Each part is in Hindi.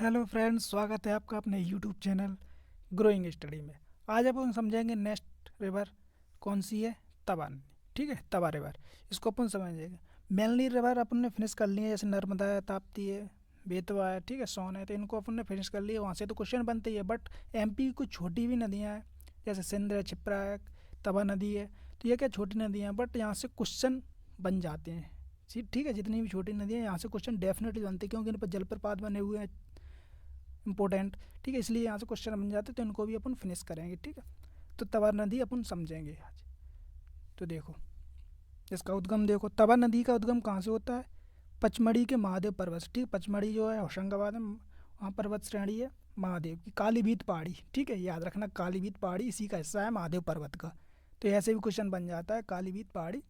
हेलो फ्रेंड्स, स्वागत है आपका अपने यूट्यूब चैनल ग्रोइंग स्टडी में। आज अपन समझेंगे नेक्स्ट रिवर कौन सी है। तवा नदी। ठीक है, तवा रिवर इसको अपन समझेंगे। मेनली रिवर अपन ने फिनिश कर लिए, जैसे नर्मदा है, ताप्ती है, बेतवा है, ठीक है, सोन है, तो इनको अपन ने फिनिश कर लिए। वहाँ से तो क्वेश्चन बनते ही है, बट एमपी की कुछ छोटी भी नदियाँ हैं, जैसे सिंध है, छिप्रा है, तवा नदी है। तो ये क्या छोटी नदियाँ हैं, बट यहाँ से क्वेश्चन बन जाते हैं। ठीक है, जितनी भी छोटी नदियाँ हैं यहाँ से क्वेश्चन डेफिनेटली बनते हैं, क्योंकि इन पर जलप्रपात बने हुए हैं इंपॉर्टेंट। ठीक है, इसलिए यहाँ से क्वेश्चन बन जाते हैं, तो इनको भी अपन फिनिश करेंगे। ठीक है, तो तवा नदी अपन समझेंगे आज। तो देखो, इसका उद्गम देखो। तवा नदी का उद्गम कहाँ से होता है? पचमढ़ी के महादेव पर्वत से। ठीक, पचमढ़ी जो है होशंगाबाद में, वहाँ पर्वत श्रेणी है महादेव की, कालीभीत पहाड़ी। ठीक है, याद रखना, कालीभीत पहाड़ी इसी का हिस्सा है महादेव पर्वत का। तो ऐसे भी क्वेश्चन बन जाता है, कालीभीत पहाड़ी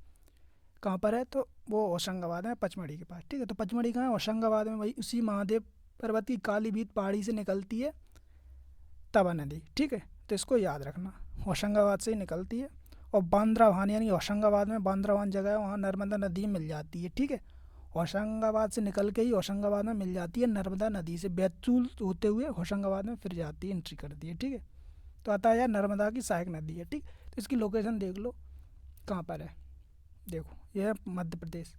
कहाँ पर है, तो वो होशंगाबाद में, पचमढ़ी के पास। ठीक है, तो पचमढ़ी कहाँ है? होशंगाबाद में, वही उसी महादेव पर्वत की कालीभीत पहाड़ी से निकलती है तवा नदी। ठीक है, तो इसको याद रखना, होशंगाबाद से ही निकलती है। और बांद्राभान, यानी होशंगाबाद में बांद्राभान जगह है, वहाँ नर्मदा नदी मिल जाती है। ठीक है, होशंगाबाद से निकल के ही होशंगाबाद में मिल जाती है नर्मदा नदी से, बैतूल होते हुए होशंगाबाद में फिर जाती है, एंट्री करती है। ठीक है, तो आता है यार नर्मदा की सहायक नदी है। ठीक, तो इसकी लोकेशन देख लो कहाँ पर है। देखो, यह है मध्य प्रदेश,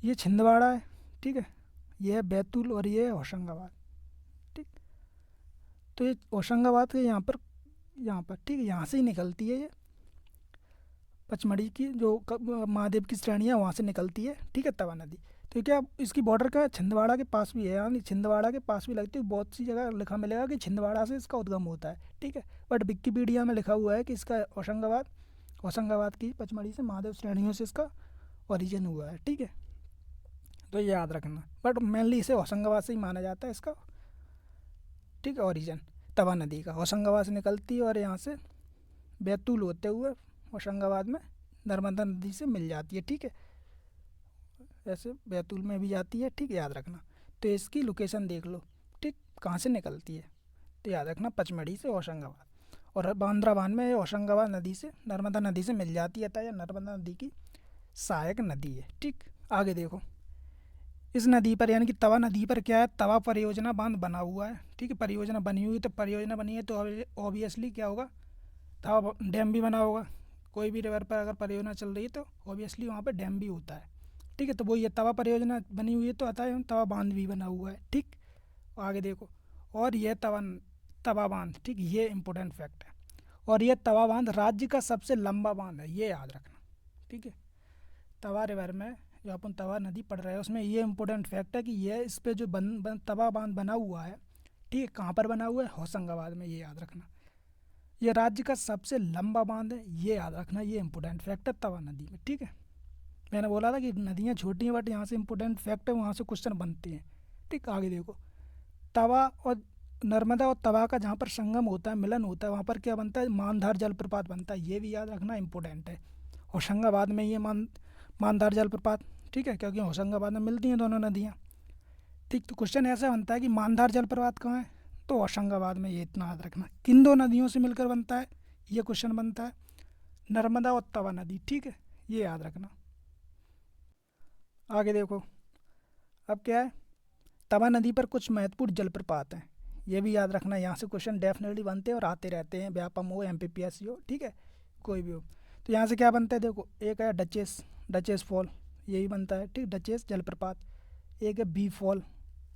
ये छिंदवाड़ा है। ठीक है, ये है बैतूल और ये है होशंगाबाद। ठीक, तो ये होशंगाबाद के यहाँ पर ठीक है, यहाँ से ही निकलती है ये पचमढ़ी की जो महादेव की श्रेणी है, वहाँ से निकलती है। ठीक है, तवा नदी। तो क्या इसकी बॉर्डर का छिंदवाड़ा के पास भी है, यानी छिंदवाड़ा के पास भी लगती है। बहुत सी जगह लिखा मिलेगा कि छिंदवाड़ा से इसका उद्गम होता है। ठीक है, बट विकिपीडिया में लिखा हुआ है कि इसका होशंगाबाद की पचमढ़ी से महादेव श्रेणियों से इसका ओरिजिन हुआ है। ठीक है, तो ये याद रखना, बट मेनली इसे होशंगाबाद से ही माना जाता है इसका। ठीक है, ओरिजिन तवा नदी का होशंगाबाद से निकलती है और यहाँ से बैतूल होते हुए होशंगाबाद में नर्मदा नदी से मिल जाती है। ठीक है, ऐसे बैतूल में भी जाती है। ठीक है, याद रखना। तो इसकी लोकेशन देख लो, ठीक, कहाँ से निकलती है, तो याद रखना पचमढ़ी से होशंगाबाद। और बांद्राभान में ये होशंगाबाद नदी से नर्मदा नदी से मिल जाती है, अतः यह नर्मदा नदी की सहायक नदी है। ठीक, आगे देखो, इस नदी पर यानी कि तवा नदी पर क्या है, तवा परियोजना बांध बना हुआ है। ठीक है, परियोजना बनी हुई, तो परियोजना बनी है तो ऑब्वियसली क्या होगा, तवा डैम भी बना होगा। कोई भी रिवर पर अगर परियोजना चल रही है तो ऑब्वियसली वहाँ पर डैम भी होता है। ठीक है, तो वो ये तवा परियोजना बनी हुई है, तो आता है तवा बांध भी बना हुआ है। ठीक, आगे देखो, और यह तवा बांध, ठीक, ये इंपॉर्टेंट फैक्ट है। और यह तवा बांध राज्य का सबसे लंबा बांध है, ये याद रखना। ठीक है, तवा रिवर में जो अपन तवा नदी पढ़ रहे हैं उसमें ये इंपॉर्टेंट फैक्ट है कि यह इस पे जो तवा बांध बना हुआ है, ठीक है, कहाँ पर बना हुआ है? होशंगाबाद में, ये याद रखना। ये राज्य का सबसे लंबा बांध है, ये याद रखना, ये इंपॉर्टेंट फैक्ट है तवा नदी में। ठीक है, मैंने बोला था कि नदियाँ छोटी हैं, बट यहाँ से इंपॉर्टेंट फैक्ट है, वहाँ से क्वेश्चन बनते हैं। ठीक, आगे देखो, तवा और नर्मदा और तवा का जहाँ पर संगम होता है, मिलन होता है, वहाँ पर क्या बनता है? मानधार जलप्रपात बनता है, ये भी याद रखना, इंपॉर्टेंट है। होशंगाबाद में ये मानधार जलप्रपात, ठीक है, क्योंकि होशंगाबाद में मिलती हैं दोनों नदियाँ। ठीक, तो क्वेश्चन ऐसा बनता है कि मानधार जलप्रपात कहाँ है, तो होशंगाबाद में, ये इतना याद रखना। किन दो नदियों से मिलकर बनता है, ये क्वेश्चन बनता है, नर्मदा और तवा नदी। ठीक है, ये याद रखना। आगे देखो, अब क्या है, तवा नदी पर कुछ महत्वपूर्ण जलप्रपात हैं, ये भी याद रखना। यहाँ से क्वेश्चन डेफिनेटली बनते हैं और आते रहते हैं, व्यापम हो, एमपीपीएससी हो, ठीक है, कोई भी हो। तो यहाँ से क्या बनता है, देखो, एक है डचेस फॉल, यही बनता है। ठीक, डचेस जलप्रपात। एक है बी फॉल,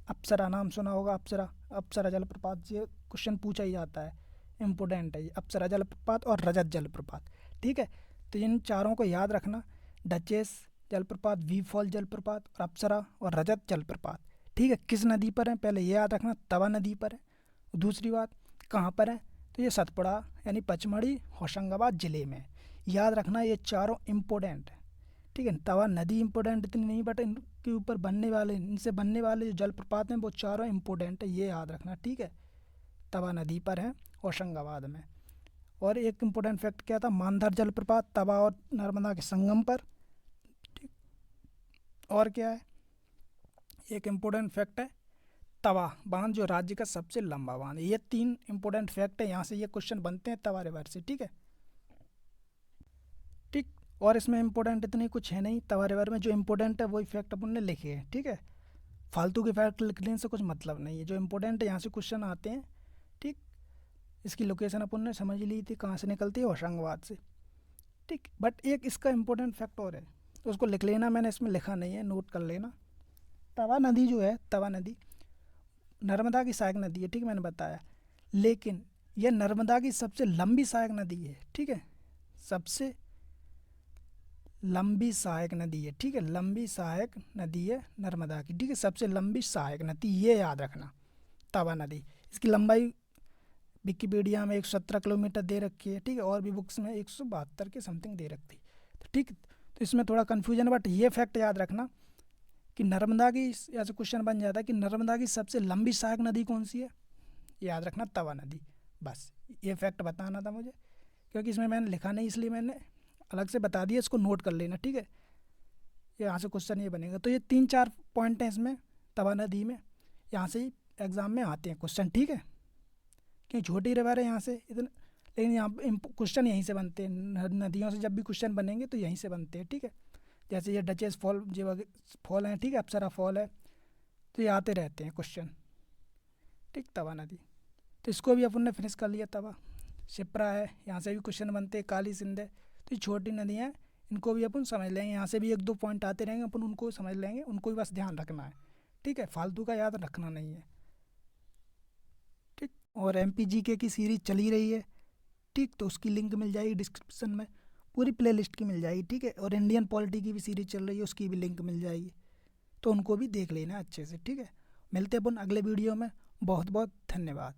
अप्सरा, नाम सुना होगा, अप्सरा जलप्रपात, ये क्वेश्चन पूछा ही जाता है, इम्पोर्टेंट है ये, अप्सरा जलप्रपात और रजत जलप्रपात। ठीक है, तो इन चारों को याद रखना, डचेस जलप्रपात, वी फॉल जलप्रपात और अप्सरा और रजत जलप्रपात। ठीक है, किस नदी पर है, पहले ये याद रखना, तवा नदी पर है। दूसरी बात, कहाँ पर है, तो ये सतपुड़ा यानी पचमढ़ी होशंगाबाद ज़िले में है। याद रखना, ये चारों इम्पोर्टेंट है। ठीक है, तवा नदी इम्पोर्टेंट इतनी नहीं, बट इनके ऊपर बनने वाले, इनसे बनने वाले जो जलप्रपात हैं वो चारों इम्पोर्टेंट है, ये याद रखना। ठीक है, तवा नदी पर है होशंगाबाद में। और एक इम्पोर्टेंट फैक्ट क्या था, मानधार जलप्रपात तवा और नर्मदा के संगम पर। ठीक, और क्या है, एक इम्पोर्टेंट फैक्ट है, तवा बांध जो राज्य का सबसे लंबा बांध है। ये तीन इंपॉर्टेंट फैक्ट है, यहाँ से ये क्वेश्चन बनते हैं तवा रिवर से। ठीक है, ठीक, और इसमें इंपॉर्टेंट इतनी कुछ है नहीं, तवा रिवर में जो इंपॉर्टेंट है वही फैक्ट अपन ने लिखे हैं। ठीक है, फालतू के फैक्ट लिखने से कुछ मतलब नहीं है। जो इम्पोर्टेंट है यहाँ से क्वेश्चन आते हैं, ठीक। इसकी लोकेशन अपन ने समझ ली थी, कहाँ से निकलती है, होशंगाबाद से, ठीक। बट एक इसका इम्पोर्टेंट फैक्ट और है, उसको लिख लेना, मैंने इसमें लिखा नहीं है, नोट कर लेना। तवा नदी जो है, तवा नदी नर्मदा की सहायक नदी है, ठीक, मैंने बताया। लेकिन यह नर्मदा की सबसे लंबी सहायक नदी है, ठीक है, सबसे लंबी सहायक नदी है, ठीक है, लंबी सहायक नदी है नर्मदा की, ठीक है, सबसे लंबी सहायक नदी, ये याद रखना, तवा नदी। इसकी लंबाई विकिपीडिया में 117 किलोमीटर दे रखी है, ठीक है, और भी बुक्स में 172 के समथिंग दे रखी, तो ठीक। तो इसमें थोड़ा कन्फ्यूजन है, बट ये फैक्ट याद रखना कि नर्मदा की, ऐसे क्वेश्चन बन जाता है कि नर्मदा की सबसे लंबी सहायक नदी कौन सी है, याद रखना तवा नदी। बस ये फैक्ट बताना था मुझे, क्योंकि इसमें मैंने लिखा नहीं, इसलिए मैंने अलग से बता दिया, इसको नोट कर लेना, ठीक है। यहाँ से क्वेश्चन ये बनेगा। तो ये 3-4 पॉइंट हैं इसमें, तवा नदी में, यहाँ से ही एग्ज़ाम में आते हैं क्वेश्चन, ठीक है। क्योंकि छोटी रिवर है यहाँ से इतना, लेकिन यहाँ क्वेश्चन यहीं से बनते हैं, नदियों से जब भी क्वेश्चन बनेंगे तो यहीं से बनते हैं, ठीक है। जैसे ये डचेस फॉल, जो फॉल हैं, ठीक है, अप्सरा फॉल है, तो ये आते रहते हैं क्वेश्चन, ठीक। तवा नदी, तो इसको भी अपन ने फिनिश कर लिया। तवा, शिप्रा है, यहाँ से भी क्वेश्चन बनते हैं, काली सिंध है, तो ये छोटी नदियाँ हैं, इनको भी अपन समझ लेंगे। यहाँ से भी 1-2 पॉइंट आते रहेंगे, अपन उनको समझ लेंगे, उनको भी बस ध्यान रखना है, ठीक है, फालतू का याद रखना नहीं है, ठीक। और MPGK की सीरीज़ चली रही है, ठीक, तो उसकी लिंक मिल जाएगी डिस्क्रिप्शन में, पूरी प्लेलिस्ट की मिल जाएगी, ठीक है। और इंडियन पॉलिटी की भी सीरीज़ चल रही है, उसकी भी लिंक मिल जाएगी, तो उनको भी देख लेना अच्छे से, ठीक है। मिलते हैं अपन अगले वीडियो में। बहुत बहुत धन्यवाद।